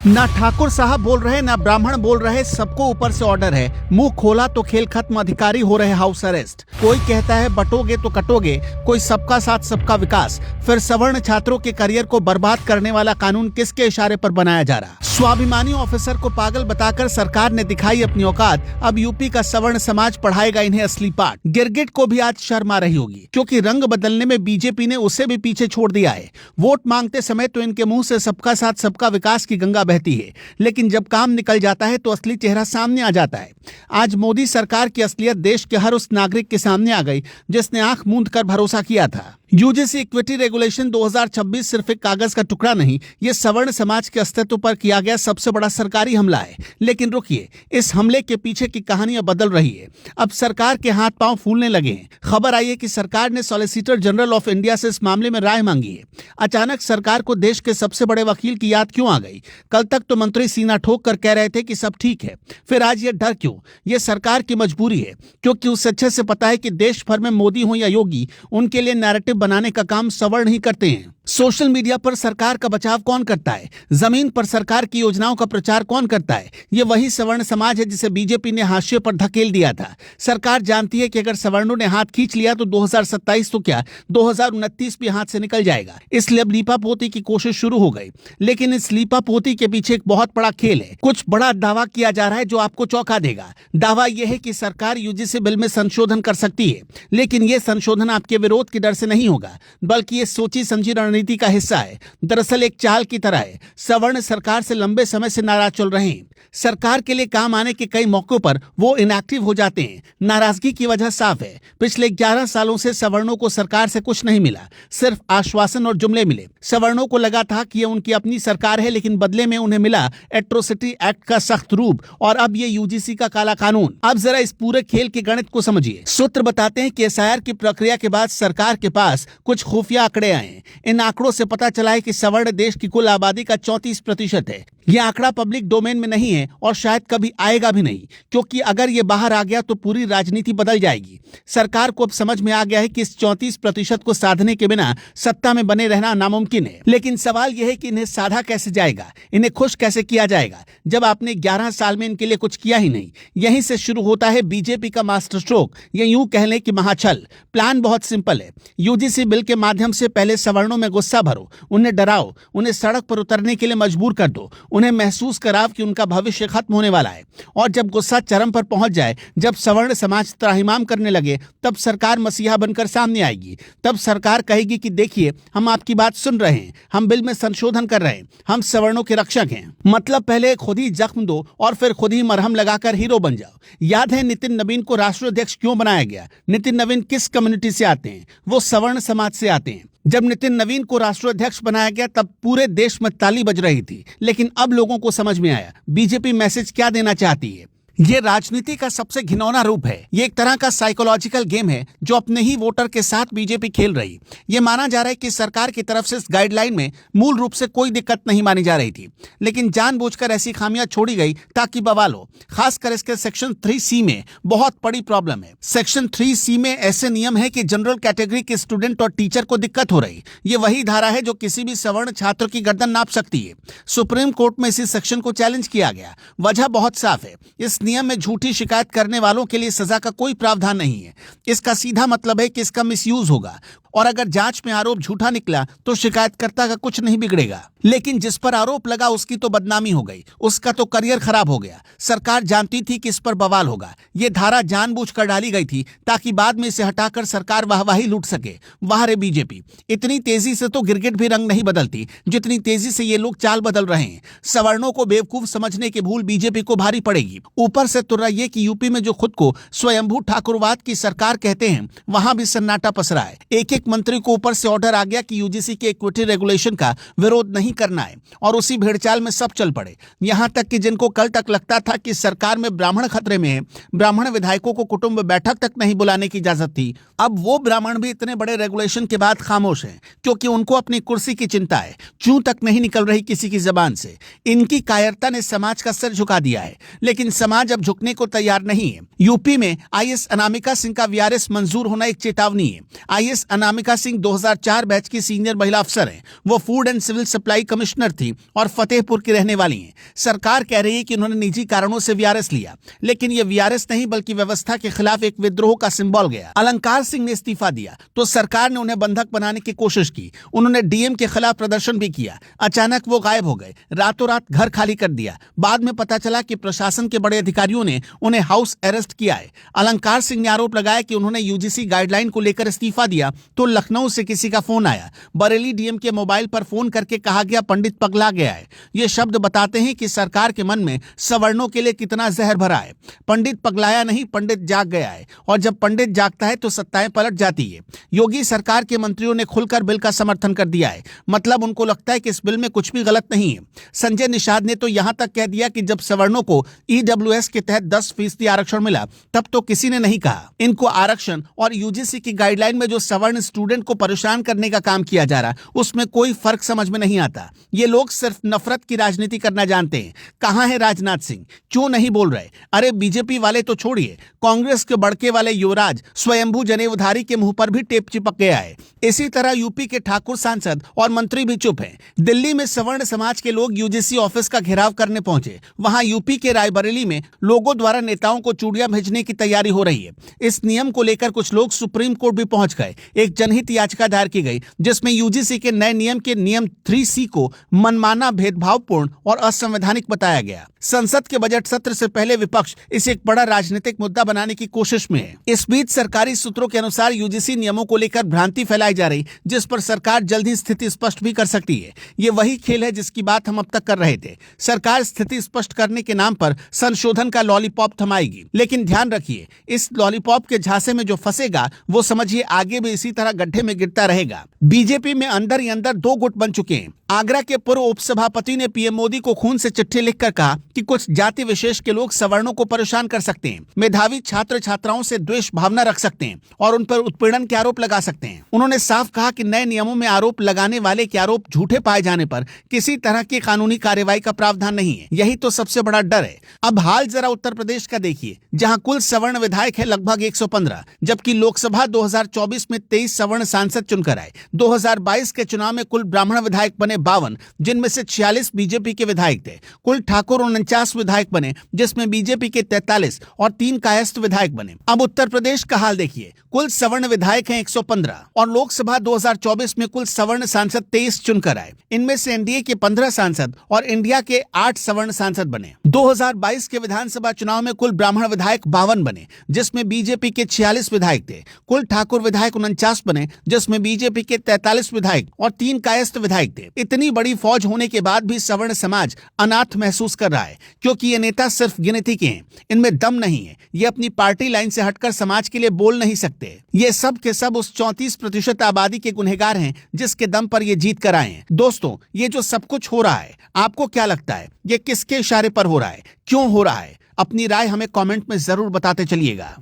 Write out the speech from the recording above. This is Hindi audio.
ना ठाकुर साहब बोल रहे ना ब्राह्मण बोल रहे, सबको ऊपर से ऑर्डर है। मुंह खोला तो खेल खत्म, अधिकारी हो रहे हाउस अरेस्ट। कोई कहता है बटोगे तो कटोगे, कोई सबका साथ सबका विकास। फिर सवर्ण छात्रों के करियर को बर्बाद करने वाला कानून किसके इशारे पर बनाया जा रहा? स्वाभिमानी ऑफिसर को पागल बताकर सरकार ने दिखाई अपनी औकात। अब यूपी का सवर्ण समाज पढ़ाएगा इन्हें असली पाठ। गिरगिट को भी आज शर्म आ रही होगी, क्योंकि रंग बदलने में बीजेपी ने उसे भी पीछे छोड़ दिया है। वोट मांगते समय तो इनके मुंह से सबका साथ सबका विकास की गंगा बहती है, लेकिन जब काम निकल जाता है तो असली चेहरा सामने आ जाता है। आज मोदी सरकार की असलियत देश के हर उस नागरिक के सामने आ गई जिसने आंख मूंद कर भरोसा किया था। यूजीसी इक्विटी रेगुलेशन 2026 सिर्फ एक कागज का टुकड़ा नहीं, ये सवर्ण समाज के अस्तित्व पर किया गया सबसे बड़ा सरकारी हमला है। लेकिन रुकिए, इस हमले के पीछे की कहानियां बदल रही है। अब सरकार के हाथ पांव फूलने लगे हैं। खबर आई है कि सरकार ने सॉलिसिटर जनरल ऑफ इंडिया से इस मामले में राय मांगी है। अचानक सरकार को देश के सबसे बड़े वकील की याद क्यों आ गई? कल तक तो मंत्री सीना ठोक कर कह रहे थे कि सब ठीक है, फिर आज ये डर क्यों? ये सरकार की मजबूरी है, क्योंकि उसे अच्छे से पता है कि देश भर में मोदी हो या योगी, उनके लिए नैरेटिव बनाने का काम सवर्ण ही करते हैं। सोशल मीडिया पर सरकार का बचाव कौन करता है? जमीन पर सरकार की योजनाओं का प्रचार कौन करता है? ये वही सवर्ण समाज है जिसे बीजेपी ने हाशिए पर धकेल दिया था। सरकार जानती है कि अगर सवर्णों ने हाथ खींच लिया तो 2027 तो क्या 2029 भी हाथ से निकल जाएगा। इसलिए अब लीपापोती की कोशिश शुरू हो गई। लेकिन इस लीपापोती के पीछे एक बहुत बड़ा खेल है। कुछ बड़ा दावा किया जा रहा है जो आपको चौंका देगा। दावा यह है कि सरकार यूजीसी बिल में संशोधन कर सकती है, लेकिन यह संशोधन आपके विरोध के डर से नहीं होगा, बल्कि ये सोची समझी रणनीति का हिस्सा है। दरअसल एक चाल की तरह है। सवर्ण सरकार से लंबे समय से नाराज चल रहे हैं। सरकार के लिए काम आने के कई मौकों पर वो इनएक्टिव हो जाते हैं। नाराजगी की वजह साफ है। पिछले 11 सालों से सवर्णों को सरकार से कुछ नहीं मिला, सिर्फ आश्वासन और जुमले मिले। सवर्णों को लगा था कि ये उनकी अपनी सरकार है, लेकिन बदले में उन्हें मिला एट्रोसिटी एक्ट का सख्त रूप और अब ये यूजीसी का काला कानून। अब जरा इस पूरे खेल के गणित को समझिए। सूत्र बताते हैं कि एसआईआर की प्रक्रिया के बाद सरकार के पास कुछ खुफिया आंकड़े आए। इन आंकड़ों से पता चला है कि सवर्ण देश की कुल आबादी का 34% है। यह आंकड़ा पब्लिक डोमेन में नहीं है और शायद कभी आएगा भी नहीं, क्योंकि अगर ये बाहर आ गया तो पूरी राजनीति बदल जाएगी। सरकार को अब समझ में आ गया है कि इस 34% को साधने के बिना सत्ता में बने रहना नामुमकिन है। लेकिन सवाल यह है कि इन्हें साधा कैसे जाएगा, इन्हें खुश कैसे किया जाएगा, जब आपने 11 साल में इनके लिए कुछ किया ही नहीं। यहीं से शुरू होता है बीजेपी का मास्टर स्ट्रोक, या यूं कह लें कि महाछल। प्लान बहुत सिंपल है। यूजीसी बिल के माध्यम से पहले सवर्णों में गुस्सा भरो, उन्हें डराओ, उन्हें सड़क पर उतरने के लिए मजबूर कर दो, उन्हें महसूस कराओ कि उनका भविष्य खत्म होने वाला है। और जब गुस्सा चरम पर पहुंच जाए, जब सवर्ण समाज त्राहिमाम करने लगे, तब सरकार मसीहा बनकर सामने आएगी। तब सरकार कहेगी कि देखिए, हम आपकी बात सुन रहे हैं, हम बिल में संशोधन कर रहे हैं, हम सवर्णों के रक्षक हैं। मतलब पहले खुद ही जख्म दो और फिर खुद ही मरहम लगाकर हीरो बन जाओ। याद है नितिन नवीन को राष्ट्रीय अध्यक्ष क्यों बनाया गया? नितिन नवीन किस कम्युनिटी से आते हैं? वो सवर्ण समाज से आते हैं। जब नितिन नवीन को राष्ट्रीय अध्यक्ष बनाया गया तब पूरे देश में ताली बज रही थी, लेकिन अब लोगों को समझ में आया बीजेपी मैसेज क्या देना चाहती है। ये राजनीति का सबसे घिनौना रूप है। ये एक तरह का साइकोलॉजिकल गेम है जो अपने ही वोटर के साथ बीजेपी खेल रही। ये माना जा रहा है कि सरकार की तरफ से इस गाइडलाइन में मूल रूप से कोई दिक्कत नहीं मानी जा रही थी, लेकिन जानबूझकर ऐसी खामियां छोड़ी गई ताकि बवाल हो। खासकर इसके सेक्शन 3C में बहुत बड़ी प्रॉब्लम है। सेक्शन 3C में ऐसे नियम है कि जनरल कैटेगरी के स्टूडेंट और टीचर को दिक्कत हो रही। ये वही धारा है जो किसी भी सवर्ण छात्र की गर्दन नाप सकती है। सुप्रीम कोर्ट में इसी सेक्शन को चैलेंज किया गया। वजह बहुत साफ है। इस नियम में झूठी शिकायत करने वालों के लिए सजा का कोई प्रावधान नहीं है। इसका सीधा मतलब है कि इसका मिसयूज होगा, और अगर जांच में आरोप झूठा निकला तो शिकायतकर्ता का कुछ नहीं बिगड़ेगा, लेकिन जिस पर आरोप लगा उसकी तो बदनामी हो गई, उसका तो करियर खराब हो गया। सरकार जानती थी कि इस पर बवाल होगा। ये धारा जानबूझकर डाली गई थी ताकि बाद में इसे हटाकर सरकार वाहवाही लूट सके। वाह रे बीजेपी, इतनी तेजी से तो गिरगिट भी रंग नहीं बदलती जितनी तेजी से ये लोग चाल बदल रहे हैं। सवर्णों को बेवकूफ समझने की भूल बीजेपी को भारी पड़ेगी। ऊपर से तुर्रा ये कि यूपी में जो खुद को स्वयंभू ठाकुरवाद की सरकार कहते हैं, वहां भी सन्नाटा पसरा है। एक मंत्री को ऊपर से ऑर्डर आ गया कि यूजीसी के इक्विटी रेगुलेशन का विरोध नहीं करना है, और उसी भेड़चाल में सब चल पड़े। यहां तक कि जिनको कल तक लगता था कि सरकार में ब्राह्मण खतरे में है, ब्राह्मण विधायकों को कुटुंब बैठक तक नहीं बुलाने की इजाजत थी, अब वो ब्राह्मण भी इतने बड़े रेगुलेशन के बाद खामोश हैं, क्योंकि उनको अपनी कुर्सी की चिंता है। चूं तक नहीं निकल रही किसी की जबान से। इनकी कायरता ने समाज का सर झुका दिया है, लेकिन समाज अब झुकने को तैयार नहीं है। यूपी में आईएएस अनामिका सिंह का वीआरएस मंजूर होना एक चेतावनी है। आईएएस अनामिका सिंह 2004 बैच की सीनियर महिला अफसर हैं। वो food and civil supply PGI commissioner थी और फतेहपुर की रहने वाली हैं। सरकार कह रही है कि उन्होंने निजी कारणों से वीआरएस लिया, लेकिन ये वीआरएस नहीं बल्कि व्यवस्था के खिलाफ एक विद्रोह का सिंबल गया। अलंकार सिंह ने इस्तीफा दिया तो सरकार ने उन्हें बंधक बनाने की कोशिश की। उन्होंने डीएम के खिलाफ प्रदर्शन भी किया। अचानक वो गायब हो गए, रातों रात घर खाली कर दिया। बाद में पता चला कि प्रशासन के बड़े अधिकारियों ने उन्हें हाउस अरेस्ट किया है। अलंकार सिंह ने आरोप लगाया कि उन्होंने यूजीसी गाइडलाइन को लेकर इस्तीफा दिया तो लखनऊ से किसी का फोन आया। बरेली डीएम के मोबाइल पर फोन करके कहा गया पंडित पगला गया है। ये शब्द बताते हैं कि सरकार के मन में सवर्णों के लिए कितना जहर भरा है। पंडित पगलाया नहीं, पंडित जाग गया है, और जब पंडित जागता है तो सत्ताएं पलट जाती है। योगी सरकार के मंत्रियों ने खुलकर बिल का समर्थन कर दिया है, मतलब उनको लगता है कि इस बिल में कुछ भी गलत नहीं है। संजय निषाद ने तो यहां तक कह दिया कि जब सवर्णों को ईडब्ल्यूएस के तहत 10% आरक्षण मिला तब तो किसी ने नहीं कहा इनको आरक्षण और यूजीसी की गाइडलाइन में जो सवर्ण स्टूडेंट को परेशान करने का काम किया जा रहा उसमें कोई फर्क समझ में नहीं आता। ये लोग सिर्फ नफरत की राजनीति करना जानते हैं। कहां है राजनाथ सिंह, क्यों नहीं बोल रहे? अरे बीजेपी वाले तो छोड़िए, कांग्रेस के बड़के वाले युवराज स्वयंभू जनेऊधारी के मुंह पर भी टेप चिपक गया है। इसी तरह यूपी के ठाकुर सांसद और मंत्री भी चुप हैं। दिल्ली में सवर्ण समाज के लोग यूजीसी ऑफिस का घेराव करने पहुंचे। वहां यूपी के रायबरेली में लोगों द्वारा नेताओं को चूड़ियां भेजने की तैयारी हो रही है। इस नियम को लेकर कुछ लोग सुप्रीम कोर्ट भी पहुंच गए। एक जनहित याचिका दायर की गई जिसमें यूजीसी के नए नियम के नियम 3C को मनमाना, भेदभावपूर्ण और असंवैधानिक बताया गया। संसद के बजट सत्र से पहले विपक्ष इसे एक बड़ा राजनीतिक मुद्दा बनाने की कोशिश में है। इस बीच सरकारी सूत्रों के अनुसार यूजीसी नियमों को लेकर भ्रांति फैलाई जा रही, जिस पर सरकार जल्द ही स्थिति स्पष्ट भी कर सकती है। ये वही खेल है जिसकी बात हम अब तक कर रहे थे। सरकार स्थिति स्पष्ट करने के नाम पर संशोधन का लॉलीपॉप थमाएगी, लेकिन ध्यान रखिए, इस लॉलीपॉप के झांसे में जो फंसेगा वो समझिए आगे भी इसी तरह गड्ढे में गिरता रहेगा। बीजेपी में अंदर ही अंदर दो गुट बन चुके हैं। आगरा के पूर्व उपसभापति ने पीएम मोदी को खून से चिट्ठी लिखकर कहा कि कुछ जाति विशेष के लोग सवर्णों को परेशान कर सकते हैं, मेधावी छात्र छात्राओं से द्वेष भावना रख सकते हैं और उन पर उत्पीड़न के आरोप लगा सकते हैं। उन्होंने साफ कहा कि नए नियमों में आरोप लगाने वाले के आरोप झूठे पाए जाने पर किसी तरह की कानूनी कार्रवाई का प्रावधान नहीं है। यही तो सबसे बड़ा डर है। अब हाल जरा उत्तर प्रदेश का देखिए, जहां कुल सवर्ण विधायक है लगभग 115, जबकि लोकसभा 2024 में 23 सवर्ण सांसद चुनकर आए। 2022 के चुनाव में कुल ब्राह्मण विधायक बने 52, जिनमें से 46 बीजेपी के विधायक थे। कुल ठाकुर 49 विधायक बने, जिसमें बीजेपी के 43 और 3 कायस्थ विधायक बने। अब उत्तर प्रदेश का हाल देखिए, कुल सवर्ण विधायक हैं 115 और लोकसभा 2024 में कुल सवर्ण सांसद 23 चुनकर आए। इनमें से एनडीए के 15 सांसद और इंडिया के 8 सवर्ण सांसद बने। 2022 के विधानसभा चुनाव में कुल ब्राह्मण विधायक 52 बने, जिसमें बीजेपी के 46 विधायक थे। कुल ठाकुर विधायक 49 बने, जिसमें बीजेपी के 43 विधायक और 3 कायस्थ विधायक थे। इतनी बड़ी फौज होने के बाद भी सवर्ण समाज अनाथ महसूस कर रहा है, क्योंकि ये नेता सिर्फ गिनती के हैं, इनमें दम नहीं है। ये अपनी पार्टी लाइन से हटकर समाज के लिए बोल नहीं सकते। ये सब के सब उस 34% आबादी के गुनहगार हैं जिसके दम पर ये जीत कर आए हैं। दोस्तों, ये जो सब कुछ हो रहा है, आपको क्या लगता है ये किसके इशारे पर हो रहा है, क्यों हो रहा है? अपनी राय हमें कमेंट में जरूर बताते चलिएगा।